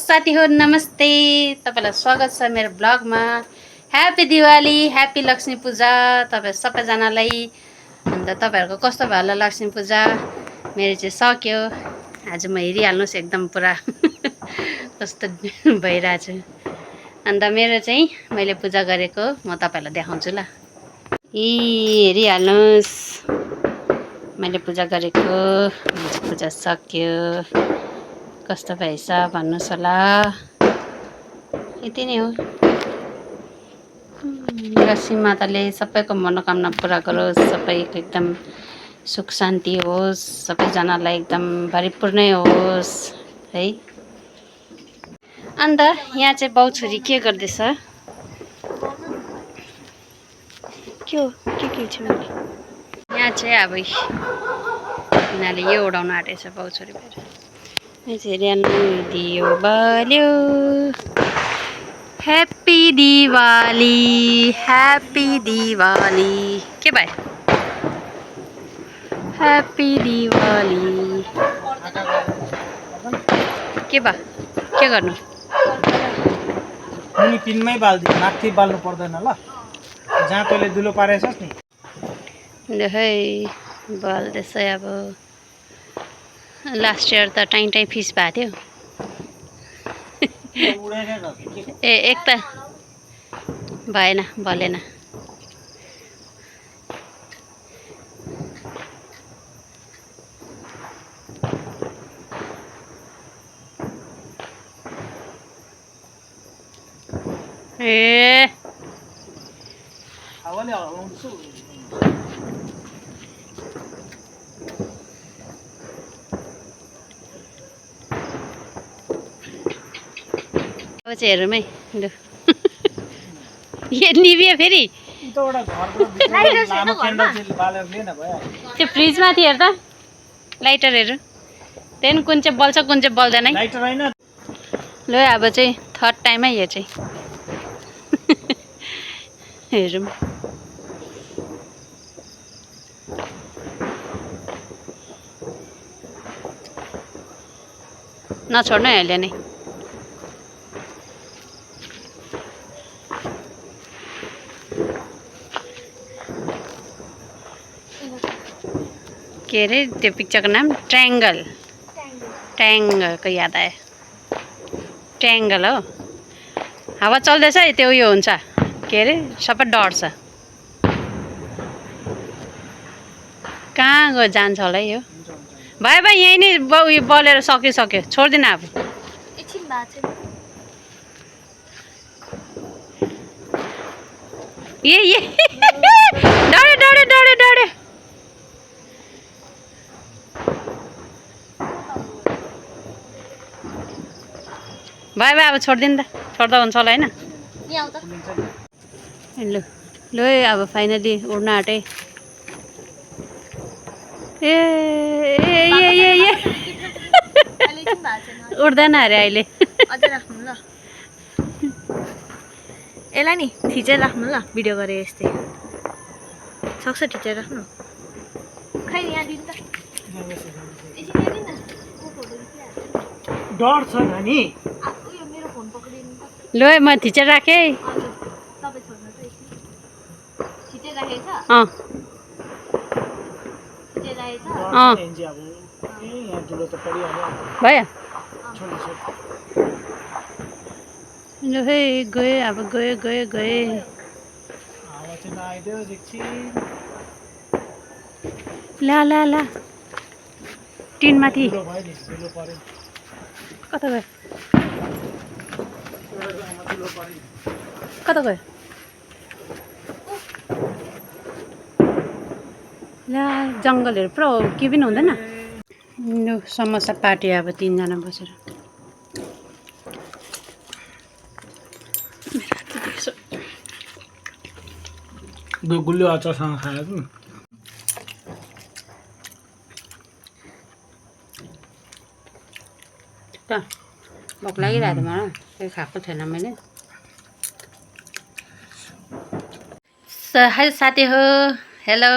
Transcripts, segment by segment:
साथीहरु नमस्ते। तपाईलाई स्वागत छ मेरो ब्लगमा। ह्यापी दिवाली, ह्यापी लक्ष्मी पूजा तपाईहरु सबैजनालाई। अन्त तपाईहरुको कस्तो भयो होला लक्ष्मी पूजा? मेरो चाहिँ सक्यो। आज म हेरिहाल्नुस् एकदम पुरा कस्तो भइराछ। अन्त मेरो चाहिँ मैले पूजा गरेको म तपाईलाई देखाउँछु ल। हेरिहाल्नुस् मैले पूजा गरेको। पूजा सक्यो। कस्तो भएछ भन्नुस् होला। यति नै हो। लक्ष्मी माताले सबैको मनोकामना पूरा गरोस्, सबैको एकदम सुख शान्ति होस्, सबैजनालाई एकदम भरिपूर्णै होस् है। अन्त यहाँ चाहिँ बाउ छोरी के गर्दैछ? के हो के छ मैले यहाँ चाहिँ अब यिनीहरूले यो उडाउन आँटेछ बाउ छोरी भएर। यहाँ चाहिँ हेरिहाल्नु दियो बल्यो। Happy Diwali, happy Diwali. के भयो? ह्याप्पी दिवाली। के भयो? के गर्नु? मुनि पिनमै बाल्दिनु, माथि बाल्नु पर्दैन ल। जहाँ तैँले दुलो पारेछस् नि। ल है बाल्दैछ अब। लास्ट इयर त टाइम फिस भएको थियो। एक त भएन, बलेन। ए हावाले हल्लाउँछु। अब चाहिँ हेरौँ है। लु यो निभियो फेरि त्यो फ्रिजमा थियो हेर त लाइटरहरू। त्यहाँदेखि कुन चाहिँ बल्छ कुन चाहिँ बल्दैन है। ल अब चाहिँ थर्ड टाइम है यो चाहिँ। हेरौँ। नछोड्नु है अहिले नै। के अरे त्यो पिक्चरको नाम? ट्रायङ्गल। ट्याङ्गलको याद आयो। ट्याङ्गल हो। हावा चल्दैछ है त्यो उयो हुन्छ के अरे सबै डढ्छ। कहाँ गयो जान्छ होला है यो। भयो भयो यहीँ नै उयो बलेर सक्यो छोड्दिन अब। ए डढ्यो डढ्यो डढ्यो डढ्यो। भयो भयो अब छोडिदिनु त। छोड्दा हुन्छ होला होइन। लु लु है अब फाइनली उड्न आँटे। ए उड्दैन अरे अहिले। यसलाई नि थिचेर राख्नु ल, भिडियो गरे यस्तै सक्छ थिचेर राख्नु। खै यहाँ दिनु त। डर छ नानी। उयो मेरो फोन पक्रिनु त। लु है म थिचेर राखेँ। तपाईँ छोड्नु त एकछिन। थिचेर राखेको छ? अँ थिचेर राखेको छ? भयो। लु है गयो अब गयो गयो गयो। ला ला ला टिनमाथि कता गयो? कता गयो? ला जङ्गलहरू पुरा के पनि हुँदैन। लु समोसा पार्टी अब 3 जना बसेर। गुलियो अचारसँग खाएको त भोक लागिरहेको थियो मलाई। केही खाएको थिएन मैले। हाई साथी हो। हेलो।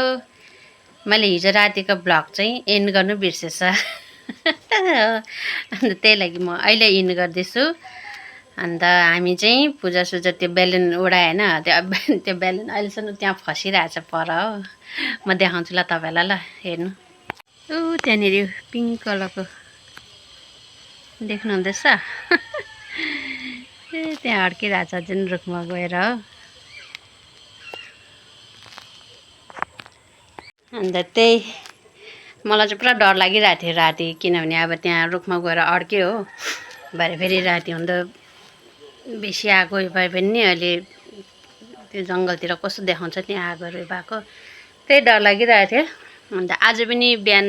मैले हिजो रातिको ब्लग चाहिँ एन्ड गर्नु बिर्सेछ। अन्त त्यही लागि म अहिले इन गर्दैछु। अन्त हामी चाहिँ पूजासुजा त्यो बेलुन उडाएँ होइन, त्यो बेलुन अहिलेसम्म त्यहाँ फसिरहेछ पर हो। म देखाउँछु ल तपाईँलाई, ल हेर्नु। त्यहाँनिर पिङ्क कलरको देख्नुहुँदैछ? त्यहाँ अड्किरहेछ जुन रुखमा गएर हो। अन्त त्यही मलाई चाहिँ पुरा डर लागिरहेको थियो राति, किनभने अब त्यहाँ रुखमा गएर अड्क्यो हो। भरे फेरि राति हुँदा बेसी आगो भए पनि नि अहिले त्यो जङ्गलतिर कस्तो देखाउँछ त्यहाँ आगोहरू भएको, त्यही डर लागिरहेको थियो। अन्त आज पनि बिहान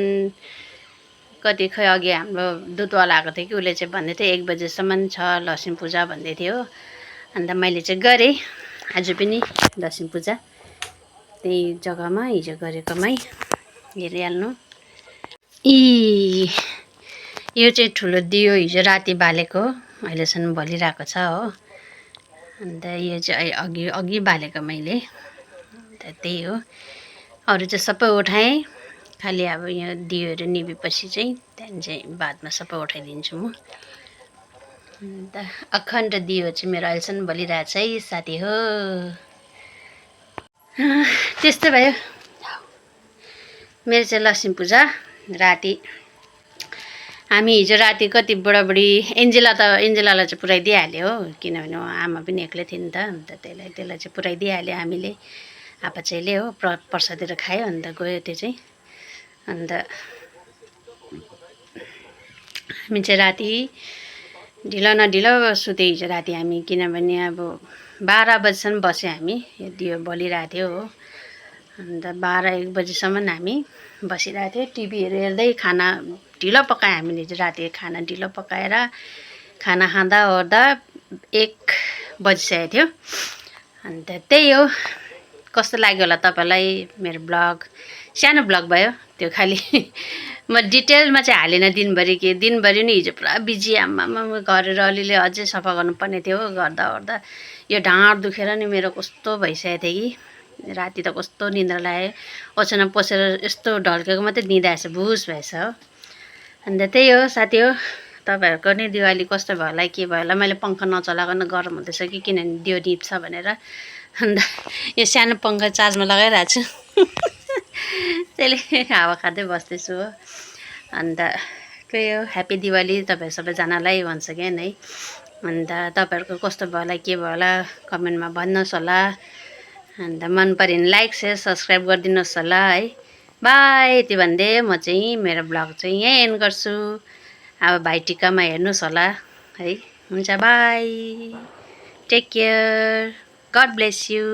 कति खै अघि हाम्रो दुधवाला आएको थियो कि उसले चाहिँ भन्दै थियो 1 बजेसम्म छ लक्ष्मी पूजा भन्दै थियो। अन्त मैले चाहिँ गरेँ आज पनि लक्ष्मी पूजा त्यही जग्गामा हिजो गरेकोमै। हेरिहाल्नु। यो चाहिँ ठुलो दियो हिजो राति बालेको, अहिलेसम्म बलिरहेको छ हो। अन्त यो चाहिँ अघि बालेको मैले, अन्त त्यही हो। अरू चाहिँ सबै उठाएँ, खालि अब यो दियोहरू निभेपछि चाहिँ त्यहाँदेखि चाहिँ बादमा सबै उठाइदिन्छु म। अन्त अखण्ड दियो चाहिँ मेरो अहिलेसम्म बलिरहेछ है साथी हो। त्यस्तै भयो मेरो चाहिँ लक्ष्मी पूजा राति। हामी हिजो राति कति बुढाबुढी एन्जेलालाई चाहिँ पुऱ्याइदिइहाल्यो हो, किनभने आमा पनि एक्लै थियो नि त। अन्त त्यसलाई चाहिँ पुऱ्याइदिइहाल्यो हामीले, आपाचाइले हो। प्रसादहरू खायो अन्त गयो त्यो चाहिँ। अन्त हामी चाहिँ राति ढिलो नढिलो सुते हिजो राति हामी, किनभने अब 12 बजीसम्म बस्यो हामी। यो दियो बलिरहेको थियो हो। अन्त 12-1 बजीसम्म हामी बसिरहेको थियो टिभीहरू हेर्दै। खाना ढिलो पकायो हामीले हिजो राति, खाना ढिलो पकाएर खाना खाँदा ओर्दा 1 बजिसकेको थियो। अन्त त्यही हो। कस्तो लाग्यो होला तपाईँलाई मेरो ब्लग? सानो ब्लग भयो त्यो, खालि म डिटेलमा चाहिँ हालेन दिनभरि। दिनभरि नि हिजो पुरा बिजी, आम्मामा गरेर अलिअलि अझै सफा गर्नुपर्ने थियो गर्दा ओर्दा। यो ढाँड दुखेर नि मेरो कस्तो भइसकेको थियो कि राति त कस्तो निद्रा लाग्यो। ओछ्यानमा पसेर यस्तो ढल्केको मात्रै निदा आएछ, भुस भएछ हो। अन्त त्यही हो साथी हो। तपाईँहरूको नि दिवाली कस्तो भयो होला, के भयो होला? मैले पङ्खा नचलाएको गरम हुँदैछ कि, किनभने दियो निप्छ भनेर। अन्त यो सानो पङ्खा चार्जमा लगाइरहेको छु त्यसले हावा खाँदै बस्दैछु हो। अन्त त्यही हो। ह्याप्पी दिवाली तपाईँ सबैजनालाई भन्छ क्या है। अन्त तपाईँहरूको कस्तो भयो होला, के भयो होला कमेन्टमा भन्नुहोस् होला। अन्त मन पऱ्यो भने लाइक सेयर सब्सक्राइब गरिदिनुहोस् होला है। बाई यति भन्दै म चाहिँ मेरो ब्लग चाहिँ यहीँ एन्ड गर्छु। अब भाइटिकामा हेर्नुहोस् होला है। हुन्छ, bye, take care, God bless you.